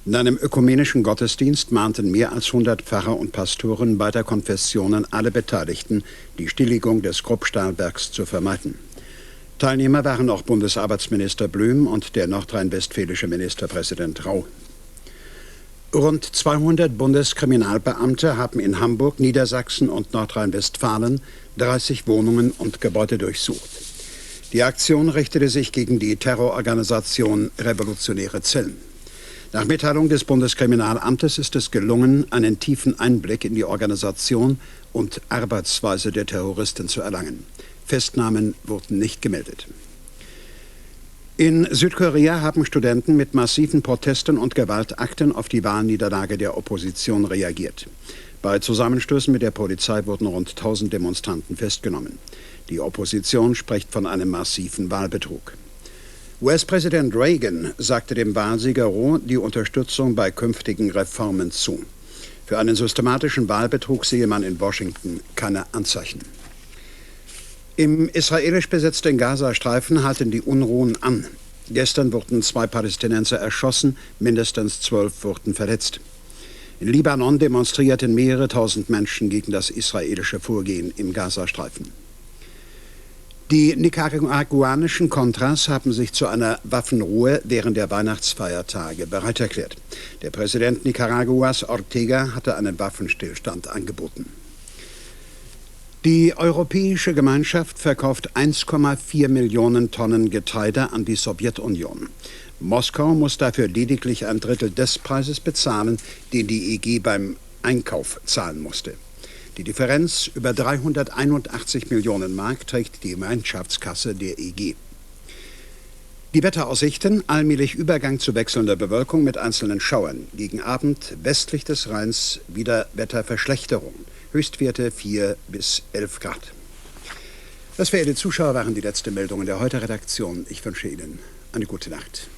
In einem ökumenischen Gottesdienst mahnten mehr als 100 Pfarrer und Pastoren beider Konfessionen alle Beteiligten, die Stilllegung des Kruppstahlwerks zu vermeiden. Teilnehmer waren auch Bundesarbeitsminister Blüm und der nordrhein-westfälische Ministerpräsident Rau. Rund 200 Bundeskriminalbeamte haben in Hamburg, Niedersachsen und Nordrhein-Westfalen 30 Wohnungen und Gebäude durchsucht. Die Aktion richtete sich gegen die Terrororganisation Revolutionäre Zellen. Nach Mitteilung des Bundeskriminalamtes ist es gelungen, einen tiefen Einblick in die Organisation und Arbeitsweise der Terroristen zu erlangen. Festnahmen wurden nicht gemeldet. In Südkorea haben Studenten mit massiven Protesten und Gewaltakten auf die Wahlniederlage der Opposition reagiert. Bei Zusammenstößen mit der Polizei wurden rund 1000 Demonstranten festgenommen. Die Opposition spricht von einem massiven Wahlbetrug. US-Präsident Reagan sagte dem Wahlsieger Roh die Unterstützung bei künftigen Reformen zu. Für einen systematischen Wahlbetrug sehe man in Washington keine Anzeichen. Im israelisch besetzten Gazastreifen halten die Unruhen an. Gestern wurden 2 Palästinenser erschossen, mindestens 12 wurden verletzt. In Libanon demonstrierten mehrere tausend Menschen gegen das israelische Vorgehen im Gazastreifen. Die nicaraguanischen Contras haben sich zu einer Waffenruhe während der Weihnachtsfeiertage bereit erklärt. Der Präsident Nicaraguas, Ortega, hatte einen Waffenstillstand angeboten. Die Europäische Gemeinschaft verkauft 1,4 Millionen Tonnen Getreide an die Sowjetunion. Moskau muss dafür lediglich ein Drittel des Preises bezahlen, den die EG beim Einkauf zahlen musste. Die Differenz über 381 Millionen Mark trägt die Gemeinschaftskasse der EG. Die Wetteraussichten: allmählich Übergang zu wechselnder Bewölkung mit einzelnen Schauern. Gegen Abend westlich des Rheins wieder Wetterverschlechterung. Höchstwerte 4 bis 11 Grad. Das, verehrte Zuschauer, waren die letzten Meldungen der Heute-Redaktion. Ich wünsche Ihnen eine gute Nacht.